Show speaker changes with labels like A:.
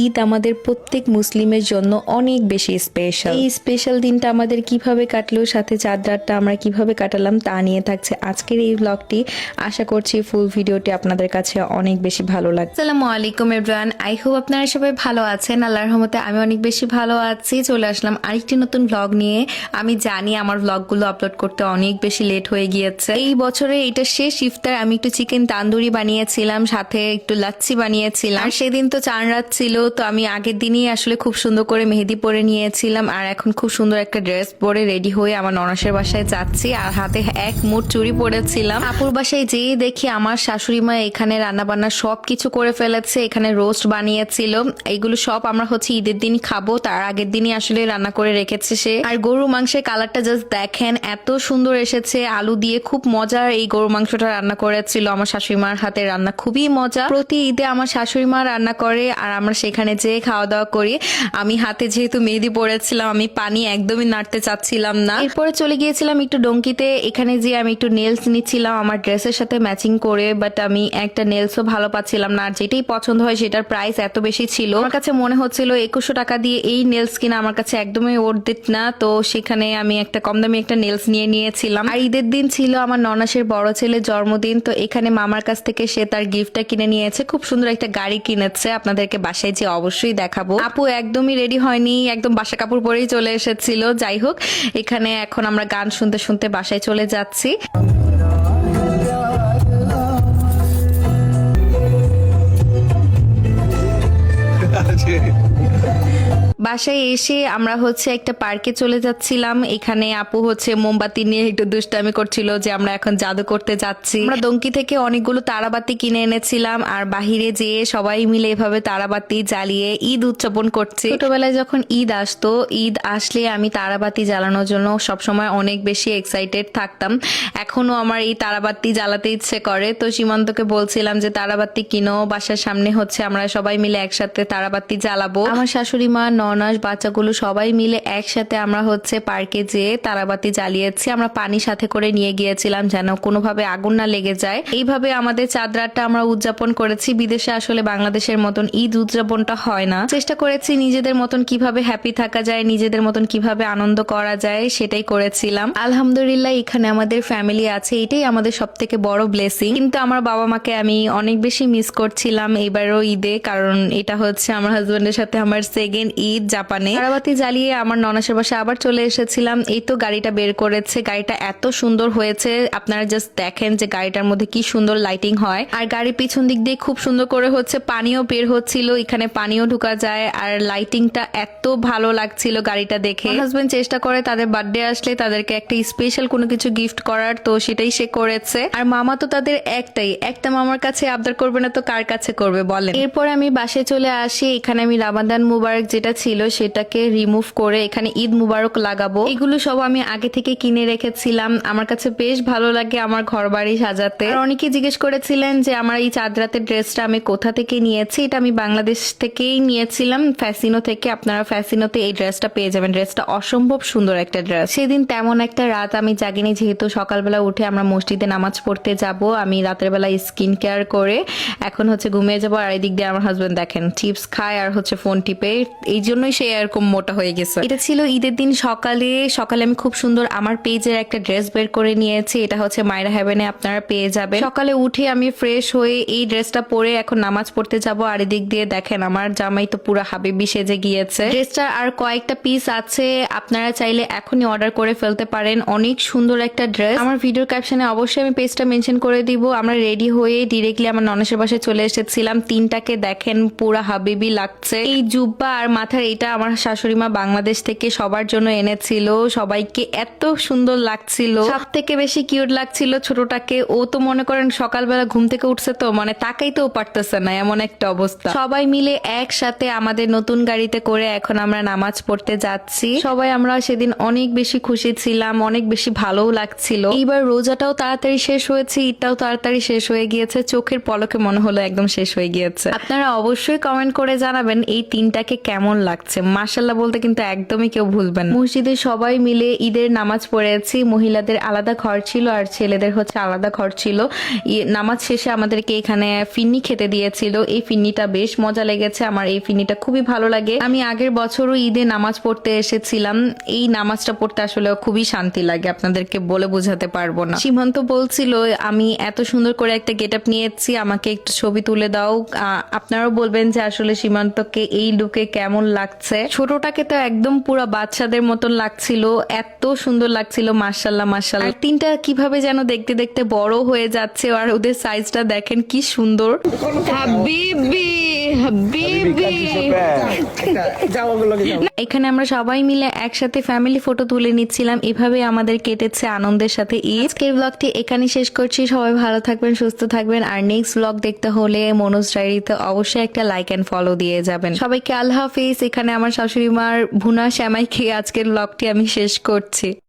A: ঈদ আমাদের প্রত্যেক মুসলিমের জন্য অনেক বেশি স্পেশাল। এই স্পেশাল দিনটা আমাদের কিভাবে কাটলো, সাথে চাঁদ রাতটা আমরা কিভাবে কাটালাম তা নিয়ে থাকছে আজকের এই ব্লগটি। আশা করছি ফুল ভিডিওটি আপনাদের কাছে অনেক বেশি ভালো লাগবে। আসসালামু আলাইকুম এভরিওয়ান, আই হোপ আপনারা সবাই ভালো আছেন। আল্লাহর রহমতে আমি অনেক বেশি ভালো আছি। চলে আসলাম আরেকটি নতুন ব্লগ নিয়ে। আমি জানি আমার ব্লগগুলো আপলোড করতে অনেক বেশি লেট হয়ে গিয়েছে। এই বছরে এটা শেষ ইফতার। আমি একটু চিকেন তান্দুরি বানিয়েছিলাম, সাথে একটু লাচ্ছি বানিয়েছিলাম। আর সেদিন তো চাঁদ রাত ছিল, তো আমি আগের দিনই আসলে খুব সুন্দর করে মেহেদি পরে নিয়েছিলাম। আর এখন খুব সুন্দর একটা ড্রেস পরে রেডি হয়ে আমার ননাসের বাসায় যাচ্ছি। আর হাতে এক মুঠ চুড়ি পরেছিলাম। আপুর বাসায় যেয়ে দেখি আমার শাশুড়ি মা এখানে রান্না বান্না সবকিছু করে ফেলেছে। এখানে রোস্ট বানিয়েছিল। এইগুলো সব আমরা ঈদের দিন খাবো, তার আগের দিনই আসলে রান্না করে রেখেছে সে। আর গরু মাংসের কালারটা জাস্ট দেখেন, এত সুন্দর এসেছে। আলু দিয়ে খুব মজার এই গরু মাংসটা রান্না করেছিল আমার শাশুড়ি মার হাতে রান্না, খুবই মজা। প্রতি ঈদে আমার শাশুড়ি মা রান্না করে আর আমরা সেখানে যেয়ে খাওয়া দাওয়া করি। আমি হাতে যেহেতু মেহেদি পরেছিলাম, আমি পানি একদমই নাড়তে চাচ্ছিলাম না। এরপরে চলে গিয়েছিলাম একটু ডঙ্কিতে। এখানে যে আমি একটু নেলস নিচ্ছিলাম আমার ড্রেসের সাথে ম্যাচিং করে, বাট আমি একটা নেলসও ভালো পাচ্ছিলাম না। আর যেটাই পছন্দ হয় সেটার প্রাইস এত বেশি ছিল, আমার কাছে মনে হচ্ছিল 2100 টাকা দিয়ে এই নেলস কিনা আমার কাছে একদমই ওর্থ ইট না। তো সেখানে আমি একটা কম দামি একটা নেলস নিয়ে নিয়েছিলাম। আর ঈদের দিন ছিল আমার ননাসের বড় ছেলের জন্মদিন, তো এখানে মামার কাছ থেকে সে তার গিফটটা কিনে নিয়েছে। খুব সুন্দর একটা গাড়ি কিনেছে, আপনাদেরকে বাসায় যে অবশ্যই দেখাবো। আপু একদমই রেডি হয়নি, একদম বাসা কাপড় পরেই চলে এসেছিল। যাই হোক, এখানে এখন আমরা গান শুনতে শুনতে বাসায় চলে যাচ্ছি। বাসায় এসে আমরা একটা পার্কে চলে যাচ্ছিলাম। এখানে আপু মোমবাতি নিয়ে একটু দুষ্টামি করছিল যে আমরা এখন জাদু করতে যাচ্ছি। আমরা দঙ্কি থেকে অনেকগুলো তারাবাতি কিনে এনেছিলাম আর বাহিরে যেয়ে সবাই মিলে এভাবে তারাবাতি জ্বালিয়ে ঈদ উদযাপন করছি। ছোটবেলায় যখন ঈদ আসতো, ঈদ আসলে আমি তারাবাতি জ্বালানোর জন্য সবসময় অনেক বেশি এক্সাইটেড থাকতাম। এখনো আমার এই তারাবাতি জ্বালাতে ইচ্ছে করে। তো সীমান্তকে বলছিলাম যে তারাবাতি কিনো, বাসার সামনে আমরা সবাই মিলে একসাথে তারাবাতি জ্বালাবো। আমার শাশুড়ি মা, ননাস, বাচ্চাগুলো সবাই মিলে একসাথে আমরা পার্কে যেয়ে তারাবাতি জ্বালিয়েছি। আমরা পানি সাথে করে নিয়ে গিয়েছিলাম যেন কোনোভাবে আগুন না লেগে যায়। এইভাবে আমাদের চাঁদ রাতটা আমরা উদযাপন করেছি। বিদেশে আসলে বাংলাদেশের মতন ঈদ উদযাপনটা হয় না। চেষ্টা করেছি নিজেদের মতন কিভাবে হ্যাপি থাকা যায়, নিজেদের মতন কিভাবে আনন্দ করা যায়, সেটাই করেছিলাম। আলহামদুলিল্লাহ এখানে আমাদের ফ্যামিলি আছে, এটাই আমাদের সব থেকে বড় ব্লেসিং। কিন্তু আমার বাবা মাকে আমি অনেক বেশি মিস করছিলাম এইবারও ঈদে, কারণ এটা আমার হাজবেন্ডের সাথে আমার সেকেন্ড ঈদ জাপানে। তারাবাতি জ্বালিয়ে আমার ননাসের বাসায় আবার চলে এসেছিলাম। এই তো গাড়িটা বের করেছে, গাড়িটা এত সুন্দর হয়েছে। আপনারা জাস্ট দেখেন যে গাড়িটার মধ্যে কি সুন্দর লাইটিং হয়। আর গাড়ির পিছন দিক দিয়ে খুব সুন্দর করে পানিও বের হচ্ছিল, এখানে পানিও ঢুকা যায়। আর লাইটিংটা এত ভালো লাগছিল গাড়িটা দেখে। হাজবেন্ড চেষ্টা করে তাদের বার্থডে আসলে তাদেরকে একটা স্পেশাল কোনো কিছু গিফট করার, তো সেটাই সে করেছে। আর মামা তো তাদের একটা মামার কাছে আবদার করবে না তো কার কাছে করবে বলেন। এরপর আমি বাসায় চলে আসি। এখানে আমি রামাদান মুবারক যেটা ছিল সেটাকে রিমুভ করে এখানে ঈদ মুবারক লাগাবো। এগুলো সব আমি আগে থেকে কিনে রেখেছিলাম। আমার কাছে বেশ ভালো লাগে আমার ঘর বাড়ি সাজাতে। আর অনেকে জিজ্ঞেস করেছিলেন যে আমার এই চাঁদ রাতের ড্রেসটা আমি কোথা থেকে নিয়েছি। এটা আমি বাংলাদেশ থেকেই নিয়েছিলাম, ফ্যাসিনো থেকে। আপনারা ফ্যাসিনোতে এই ড্রেসটা পেয়ে যাবেন। ড্রেসটা অসম্ভব সুন্দর একটা ড্রেস। সেদিন তেমন একটা রাত আমি জাগিনি, যেহেতু সকালবেলা উঠে আমরা মসজিদে নামাজ পড়তে যাব। আমি রাতের বেলা স্কিন কেয়ার করে এখন ঘুমিয়ে যাবো। আর এদিক দিয়ে আমার হাজবেন্ড দেখেন চিপস খায় আর ফোন টিপে, এই জন্যই সে এরকম মোটা হয়ে গেছে। এটা ছিল ঈদের দিন সকালে আমি খুব সুন্দর আমার পেজের একটা ড্রেস বের করে নিয়েছি। এটা মায়রা হেভেনে আপনারা পেয়ে যাবেন। সকালে উঠে আমি ফ্রেশ হয়ে এই ড্রেসটা পরে এখন নামাজ পড়তে যাব। আর এদিক দিয়ে দেখেন আমার জামাই তো পুরো হাবিবি সেজে গিয়েছে। ড্রেসটা আর কয়েকটা পিস আছে, আপনারা চাইলে এখনই অর্ডার করে ফেলতে পারেন। অনেক সুন্দর একটা ড্রেস। আমার ভিডিওর ক্যাপশনে অবশ্যই আমি পেজটা মেনশন করে দিব। আমরা রেডি হয়ে ডিরেক্টলি আমার ননাসের বাসায় চলে এসেছিলাম। তিনটাকে দেখেন পুরা হাবিবি লাগছে। এই জুব্বা আর মাথার এটা আমার শাশুড়ি মা বাংলাদেশ থেকে সবার জন্য এনেছিল। সবাইকে এত সুন্দর লাগছিল। সব থেকে বেশি কিউট লাগছিল ছোটটাকে। ও তো মনে করেন সকালবেলা ঘুম থেকে উঠছে তো তাকাইতেও পারতেছে না, এমন একটা অবস্থা। সবাই মিলে একসাথে আমাদের নতুন গাড়িতে করে এখন আমরা নামাজ পড়তে যাচ্ছি। সবাই আমরা সেদিন অনেক বেশি খুশি ছিলাম, অনেক বেশি ভালোও লাগছিল। এইবার রোজাটাও তাড়াতাড়ি শেষ হয়েছে, ঈদটাও তাড়াতাড়ি শেষ হয়ে গিয়েছে। চোখের পলকে মনে হলো একদম শেষ হয়ে গিয়েছে। আপনারা অবশ্যই কমেন্ট করে জানাবেন জানাবেন এই তিনটাকে কেমন লাগছে। মাশাআল্লাহ বলতে কিন্তু একদমই কেউ ভুলবেন না। মসজিদে সবাই মিলে ঈদের নামাজ পড়েছি। মহিলাদের আলাদা ঘর ছিল আর ছেলেদের হচ্ছে আলাদা ঘর ছিল। নামাজ শেষে আমাদেরকে এখানে ফিন্নি খেতে দিয়েছিল। এই ফিন্নিটা বেশ মজা লেগেছে, আমার এই ফিন্নিটা খুবই ভালো লাগে। আমি আগের বছরও ঈদে নামাজ পড়তে এসেছিলাম। এই নামাজটা পড়তে আসলে খুবই শান্তি লাগে, আপনাদেরকে বলে বোঝাতে পারবো না। সীমান্ত বলছিল আমি এত সুন্দর করে একটা গেটআপ নিয়েছি, আমাকে একটু ছবি তুলে দাও। আপনারাও বলবেন যে আসলে সীমান্তকে এই লুকে কেমন লাগছে। ছোটটাকে তো একদম পুরো বাচ্চাদের মতন লাগছিল, এত সুন্দর লাগছিল। মাশাআল্লাহ মাশাআল্লাহ। আর তিনটা কিভাবে যেন দেখতে দেখতে বড় হয়ে যাচ্ছে, আর ওদের সাইজটা দেখেন কি সুন্দর। হাবিবি হাবিবি। এখানে আমরা সবাই মিলে একসাথে ফ্যামিলি ফটো তুলে নিচ্ছিলাম। এভাবে আমাদের কেটেছে আনন্দের সাথে ঈদ। আজকের ব্লগটি এখানে শেষ করছি। সবাই ভালো থাকবেন, সুস্থ থাকবেন। আর নেক্সট ব্লগ দেখতে হলে মনোজ ডায়েরিতে অবশ্যই একটা লাইক এন্ড ফলো দিয়ে যাবেন। সবাইকে আল্লাহ হাফিজ। এখানে আমার শাশুড়ি মার ভুনা শ্যামাই খেয়ে আজকের ব্লগটি আমি শেষ করছি।